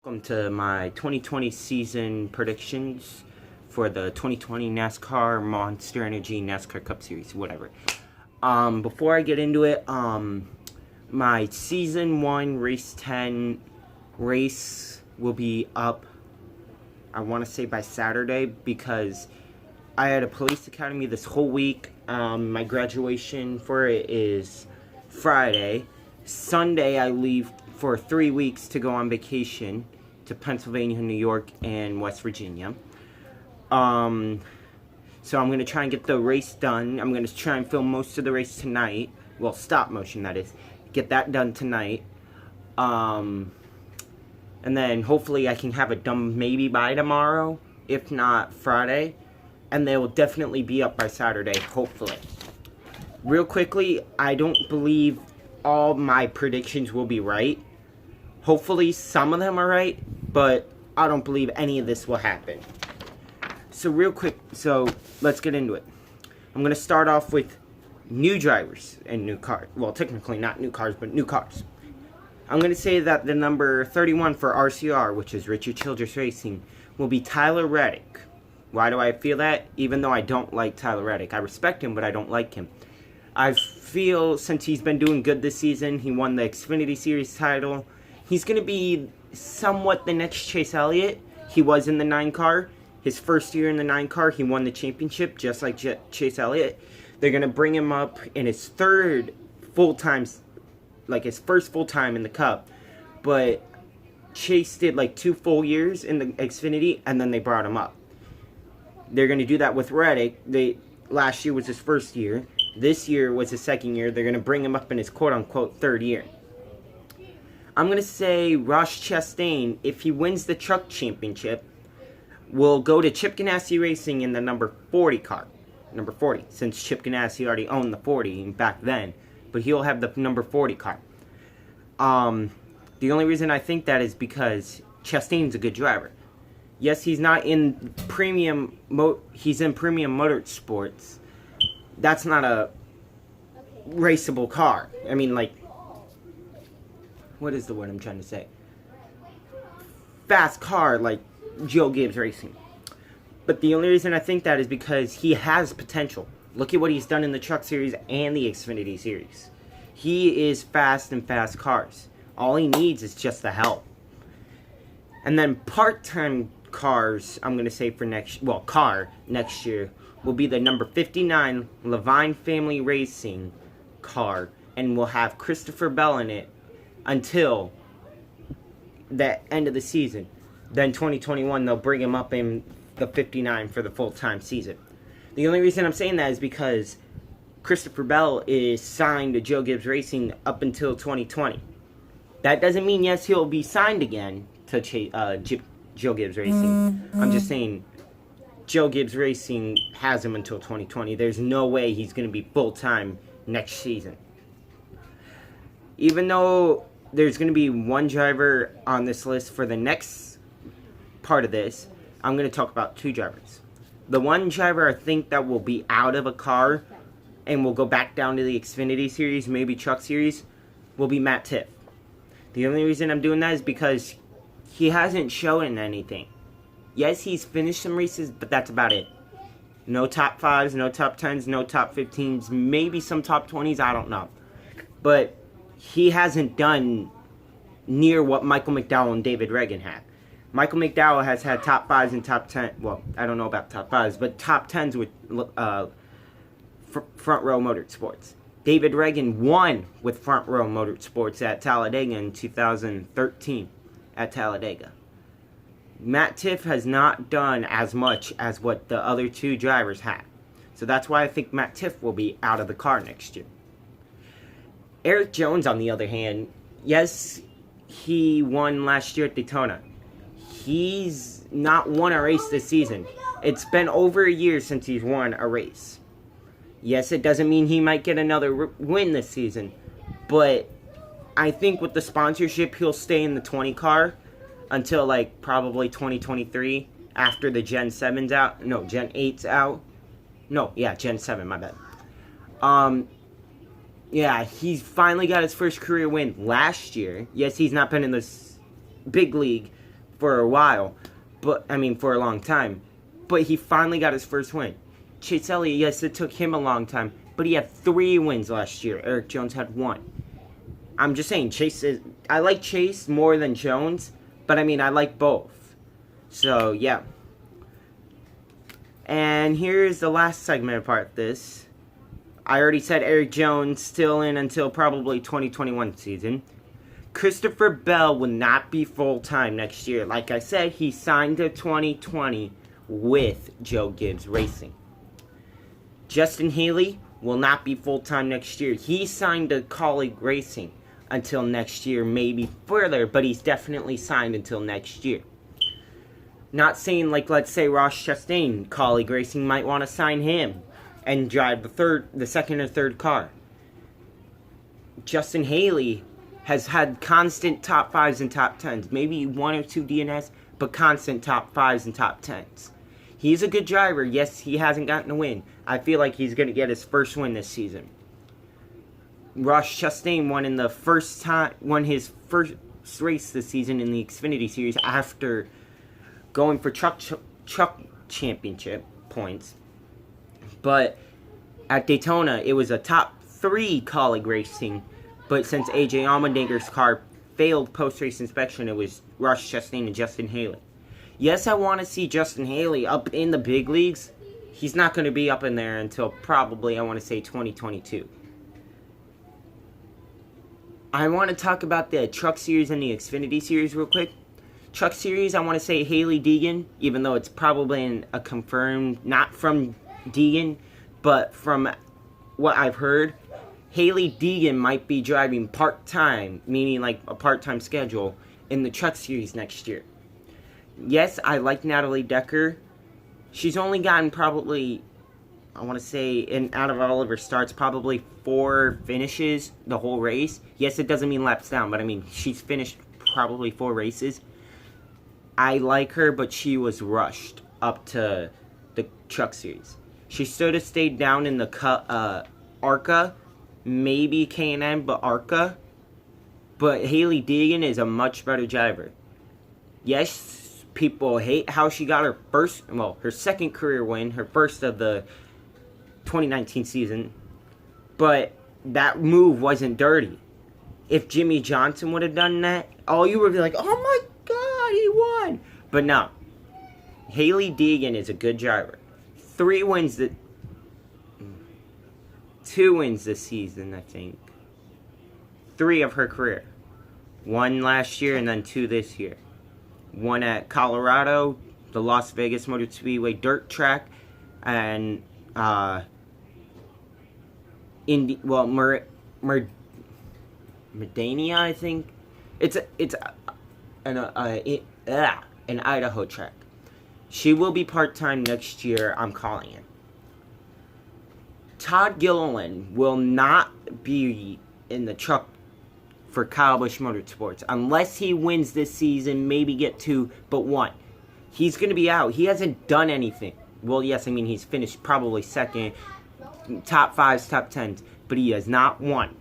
Welcome to my 2020 season predictions for the 2020 NASCAR Monster Energy NASCAR Cup Series, whatever. Before I get into it, my season 1 race 10 race will be up, I want to say by Saturday, because I had a police academy this whole week. My graduation for it is Friday. Sunday I leave for 3 weeks to go on vacation to Pennsylvania, New York, and West Virginia. So I'm going to try and get the race done. I'm going to try and film most of the race tonight. Well, stop motion, that is. Get that done tonight. And then hopefully I can have it done maybe by tomorrow, if not Friday. And they will definitely be up by Saturday, hopefully. Real quickly, I don't believe all my predictions will be right. Hopefully some of them are right, but I don't believe any of this will happen. So real quick, let's get into it. I'm going to start off with new drivers and new cars. Well, technically not new cars, but new cars. I'm going to say that the number 31 for RCR, which is Richard Childress Racing, will be Tyler Reddick. Why do I feel that? Even though I don't like Tyler Reddick. I respect him, but I don't like him. I feel since he's been doing good this season, he won the Xfinity Series title, he's going to be somewhat the next Chase Elliott. He was in the 9 car. His first year in the 9 car, he won the championship, just like Chase Elliott. They're going to bring him up in his third full-time, like his first full-time in the Cup. But Chase did like 2 full years in the Xfinity, and then they brought him up. They're going to do that with Reddick. Last year was his first year. This year was his second year. They're going to bring him up in his quote-unquote third year. I'm going to say Ross Chastain, if he wins the truck championship, will go to Chip Ganassi Racing in the number 40 car. Number 40, since Chip Ganassi already owned the 40 back then. But he'll have the number 40 car. The only reason I think that is because Chastain's a good driver. Yes, he's not in premium, he's in premium motorsports. That's not a raceable car. I mean, like, what is the word I'm trying to say? Fast car, like Joe Gibbs Racing. But the only reason I think that is because he has potential. Look at what he's done in the Truck Series and the Xfinity Series. He is fast in fast cars. All he needs is just the help. And then part-time cars, I'm going to say for next year, will be the number 59 Levine Family Racing car, and will have Christopher Bell in it until the end of the season. Then 2021, they'll bring him up in the 59 for the full-time season. The only reason I'm saying that is because Christopher Bell is signed to Joe Gibbs Racing up until 2020. That doesn't mean, yes, he'll be signed again to Joe Gibbs Racing. I'm just saying Joe Gibbs Racing has him until 2020. There's no way he's going to be full-time next season. Even though there's going to be one driver on this list for the next part of this, I'm going to talk about 2 drivers. The one driver I think that will be out of a car and will go back down to the Xfinity Series, maybe Truck Series, will be Matt Tifft. The only reason I'm doing that is because he hasn't shown anything. Yes, he's finished some races, but that's about it. No top 5s, no top 10s, no top 15s, maybe some top 20s, I don't know. But he hasn't done near what Michael McDowell and David Reagan had. Michael McDowell has had top 5s and top 10, well, I don't know about top 5s, but top 10s with Front Row Motorsports. David Reagan won with Front Row Motorsports at Talladega in 2013 at Talladega. Matt Tifft has not done as much as what the other 2 drivers have. So that's why I think Matt Tifft will be out of the car next year. Eric Jones, on the other hand, yes, he won last year at Daytona. He's not won a race this season. It's been over a year since he's won a race. Yes, it doesn't mean he might get another win this season, but I think with the sponsorship, he'll stay in the 20 car until like probably 2023 after the Gen 7's out. No, Gen 8's out. No, yeah, Gen 7, my bad. Yeah, he's finally got his first career win last year. Yes, he's not been in this big league, for a while, but I mean for a long time. But he finally got his first win. Chase Elliott, yes, it took him a long time, but he had 3 wins last year. Eric Jones had 1. I'm just saying, I like Chase more than Jones, but I mean, I like both. So, yeah. And here's the last segment part of this. I already said Eric Jones still in until probably 2021 season. Christopher Bell will not be full-time next year. Like I said, he signed to 2020 with Joe Gibbs Racing. Justin Haley will not be full-time next year. He signed to Colleague Racing until next year, maybe further, but he's definitely signed until next year. Not saying, like, let's say Ross Chastain, Colleague Racing might want to sign him and drive the second or third car. Justin Haley has had constant top 5s and top 10s. Maybe 1 or 2 DNS, but constant top 5s and top 10s. He's a good driver. Yes, he hasn't gotten a win. I feel like he's going to get his first win this season. Ross Chastain won his first race this season in the Xfinity Series after going for truck championship points. But at Daytona, it was a top 3 Colleague Racing. But since AJ Allmendigger's car failed post-race inspection, it was Ross Chastain and Justin Haley. Yes, I want to see Justin Haley up in the big leagues. He's not going to be up in there until probably, I want to say, 2022. I want to talk about the Truck Series and the Xfinity Series real quick. Truck Series, I want to say Hailie Deegan, even though it's probably a confirmed, not from Deegan, but from what I've heard, Hailie Deegan might be driving part-time, meaning like a part-time schedule, in the Truck Series next year. Yes, I like Natalie Decker. She's only gotten probably, I want to say, out of all of her starts, probably 4 finishes the whole race. Yes, it doesn't mean laps down, but I mean, she's finished probably 4 races. I like her, but she was rushed up to the Truck Series. She should have stayed down in the ARCA, maybe K&N, but ARCA. But Hailie Deegan is a much better driver. Yes, people hate how she got her second career win, her first of the 2019 season. But that move wasn't dirty. If Jimmy Johnson would have done that, all you would be like, oh my God, he won. But no, Hailie Deegan is a good driver. 2 wins this season, I think. 3 of her career. 1 last year and then 2 this year. 1 at Colorado, the Las Vegas Motor Speedway dirt track, and Medania, I think. It's an Idaho track. She will be part-time next year, I'm calling it. Todd Gilliland will not be in the truck for Kyle Busch Motorsports unless he wins this season, maybe get 2, but 1. He's going to be out. He hasn't done anything. Well, yes, I mean, he's finished probably second, top 5s, top 10s, but he has not won.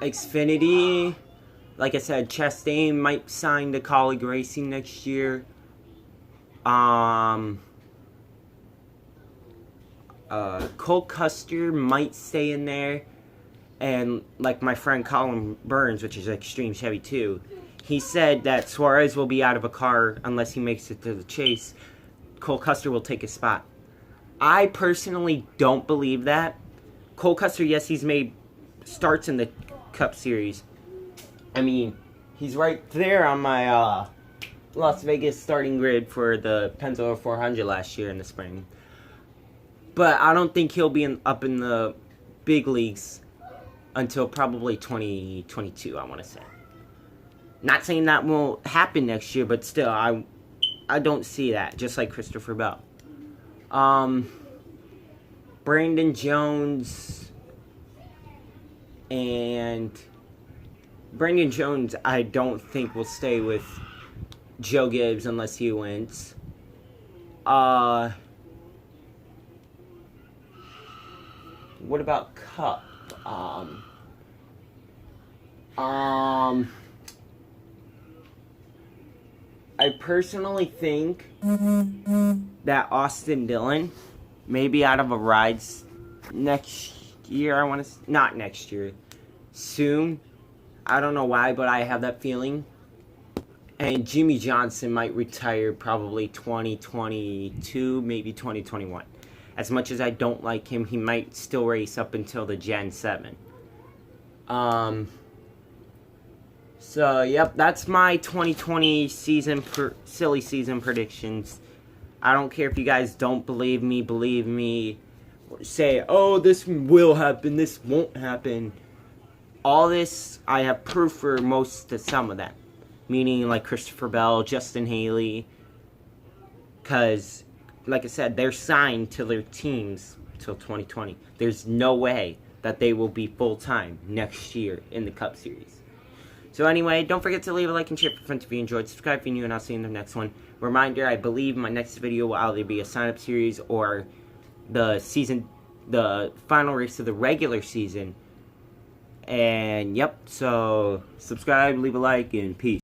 Xfinity, like I said, Chastain might sign to Colleague Racing next year. Cole Custer might stay in there. And like my friend Colin Burns, which is Extreme Chevy too, he said that Suarez will be out of a car unless he makes it to the chase. Cole Custer will take his spot. I personally don't believe that. Cole Custer, yes, he's made starts in the Cup Series. I mean, he's right there on my Las Vegas starting grid for the Pennzoil 400 last year in the spring. But I don't think he'll be up in the big leagues until probably 2022, I want to say. Not saying that won't happen next year, but still, I don't see that, just like Christopher Bell. Brandon Jones I don't think will stay with Joe Gibbs unless he wins. what about Cup? I personally think that Austin Dillon, maybe out of a rides next year, I want to, not next year, soon. I don't know why, but I have that feeling. And Jimmy Johnson might retire probably 2022, maybe 2021. As much as I don't like him, he might still race up until the Gen 7. So, yep, that's my 2020 season, silly season predictions. I don't care if you guys don't believe me. Say, oh, this will happen, this won't happen. All this, I have proof for some of them. Meaning, like, Christopher Bell, Justin Haley. Because, like I said, they're signed to their teams till 2020. There's no way that they will be full-time next year in the Cup Series. So anyway, don't forget to leave a like and share for friends if you enjoyed. Subscribe if you're new, and I'll see you in the next one. Reminder, I believe my next video will either be a sign-up series or the final race of the regular season. And, yep, so subscribe, leave a like, and peace.